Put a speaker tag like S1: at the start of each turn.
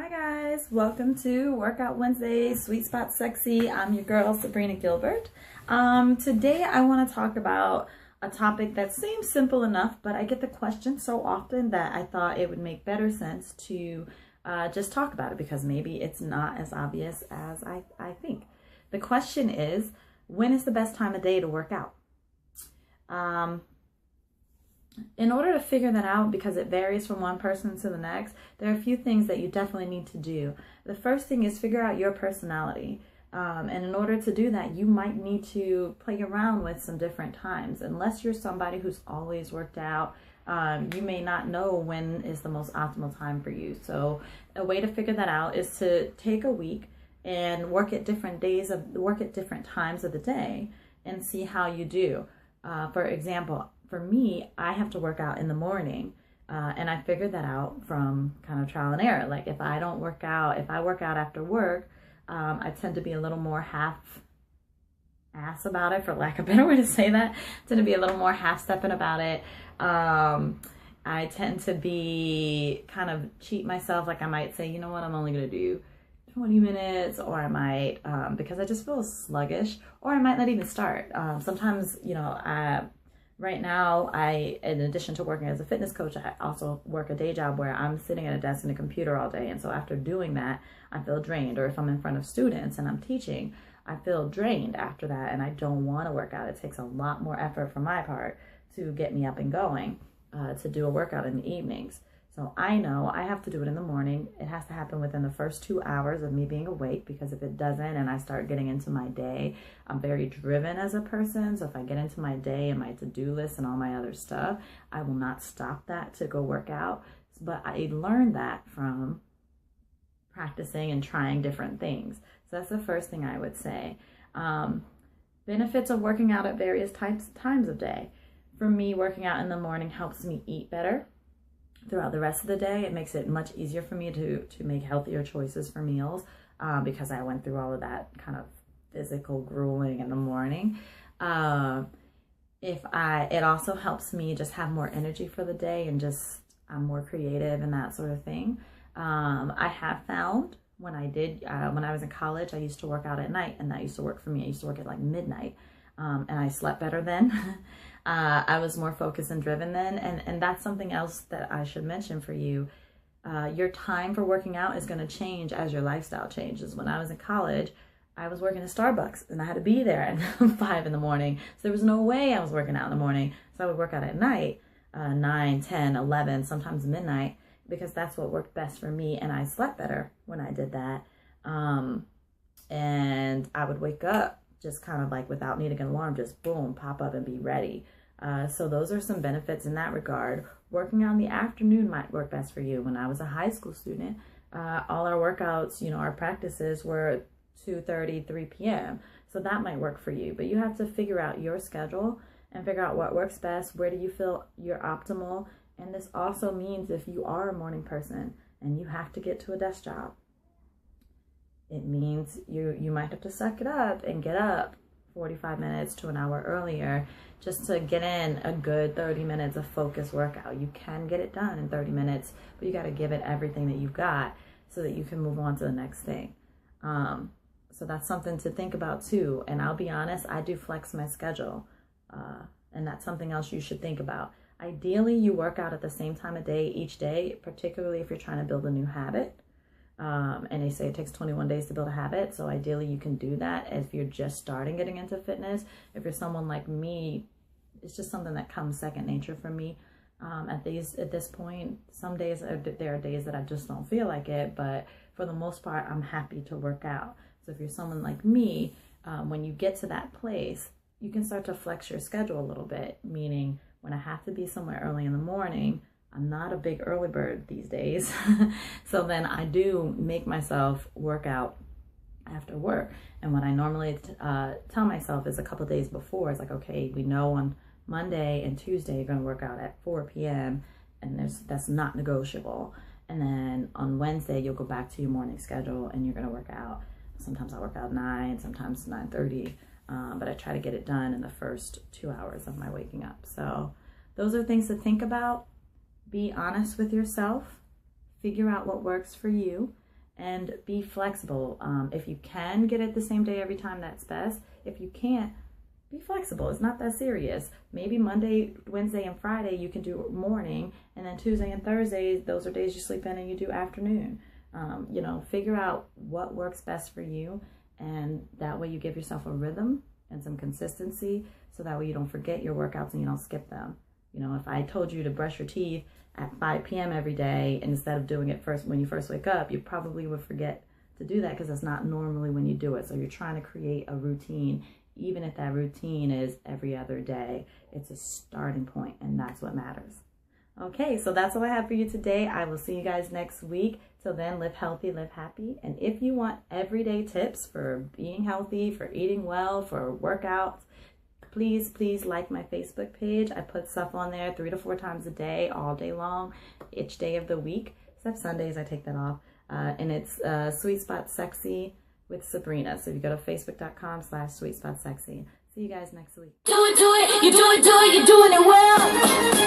S1: Hi guys, welcome to Workout Wednesday, Sweet Spot Sexy. I'm your girl, Sabrina Gilbert. Today I want to talk about a topic that seems simple enough, but I get the question so often that I thought it would make better sense to just talk about it because maybe it's not as obvious as I think. The question is, when is the best time of day to work out? In order to figure that out, because it varies from one person to the next, there are a few things that you definitely need to do. The first thing is figure out your personality. And in order to do that, you might need to play around with some different times. Unless you're somebody who's always worked out, you may not know when is the most optimal time for you. So a way to figure that out is to take a week and work at different times of the day and see how you do. For example, for me, I have to work out in the morning, and I figured that out from kind of trial and error. Like if I work out after work, I tend to be a little more half-ass about it, for lack of a better way to say that. I tend to be a little more half-stepping about it. I tend to be kind of cheat myself. Like I might say, you know what, I'm only going to do 20 minutes, or I might, because I just feel sluggish, or I might not even start. Sometimes, right now, in addition to working as a fitness coach, I also work a day job where I'm sitting at a desk and a computer all day. And so after doing that, I feel drained. Or if I'm in front of students and I'm teaching, I feel drained after that and I don't want to work out. It takes a lot more effort from my part to get me up and going, to do a workout in the evenings. So I know I have to do it in the morning. It has to happen within the first 2 hours of me being awake, because if it doesn't and I start getting into my day, I'm very driven as a person. So if I get into my day and my to-do list and all my other stuff, I will not stop that to go work out. But I learned that from practicing and trying different things. So that's the first thing I would say. Benefits of working out at various times of day. For me, working out in the morning helps me eat better throughout the rest of the day. It makes it much easier for me to make healthier choices for meals, because I went through all of that kind of physical grueling in the morning. It also helps me just have more energy for the day, and just I'm more creative and that sort of thing. I have found when I was in college, I used to work out at night, and that used to work for me. I used to work at like midnight, and I slept better then. I was more focused and driven then. And that's something else that I should mention for you. Your time for working out is going to change as your lifestyle changes. When I was in college, I was working at Starbucks and I had to be there at 5 in the morning. So there was no way I was working out in the morning. So I would work out at night, 9, 10, 11, sometimes midnight, because that's what worked best for me. And I slept better when I did that. And I would wake up just kind of like without needing an alarm, just boom, pop up and be ready. So those are some benefits in that regard. Working out in the afternoon might work best for you. When I was a high school student, all our workouts, our practices were 2:30, 3 p.m. So that might work for you, but you have to figure out your schedule and figure out what works best. Where do you feel you're optimal? And this also means if you are a morning person and you have to get to a desk job, it means you might have to suck it up and get up 45 minutes to an hour earlier just to get in a good 30 minutes of focused workout. You can get it done in 30 minutes, but you got to give it everything that you've got so that you can move on to the next thing. So that's something to think about too. And I'll be honest, I do flex my schedule. And that's something else you should think about. Ideally, you work out at the same time of day each day, particularly if you're trying to build a new habit. And they say it takes 21 days to build a habit. So ideally you can do that if you're just starting getting into fitness. If you're someone like me, it's just something that comes second nature for me. At this point, some days there are days that I just don't feel like it, but for the most part, I'm happy to work out. So if you're someone like me, when you get to that place, you can start to flex your schedule a little bit, meaning when I have to be somewhere early in the morning, I'm not a big early bird these days. So then I do make myself work out after work. And what I normally tell myself is a couple days before, it's like, okay, we know on Monday and Tuesday you're going to work out at 4 p.m. and that's not negotiable. And then on Wednesday you'll go back to your morning schedule and you're going to work out. Sometimes I work out 9, sometimes 9:30, but I try to get it done in the first 2 hours of my waking up. So those are things to think about. Be honest with yourself, figure out what works for you, and be flexible. If you can get it the same day every time, that's best. If you can't, be flexible. It's not that serious. Maybe Monday, Wednesday, and Friday you can do morning, and then Tuesday and Thursday, those are days you sleep in and you do afternoon. You know, figure out what works best for you, and that way you give yourself a rhythm and some consistency, so that way you don't forget your workouts and you don't skip them. You know, if I told you to brush your teeth at 5 p.m. every day, instead of doing it first when you first wake up, you probably would forget to do that because that's not normally when you do it. So you're trying to create a routine. Even if that routine is every other day, it's a starting point, and that's what matters. Okay, so that's all I have for you today. I will see you guys next week. Till then, live healthy, live happy. And if you want everyday tips for being healthy, for eating well, for workouts, please like my Facebook page. I put stuff on there 3 to 4 times a day, all day long, each day of the week, except Sundays, I take that off. And it's Sweet Spot Sexy with Sabrina. So if you go to facebook.com/sweetspotsexy. See you guys next week.
S2: Do it, you're doing it well.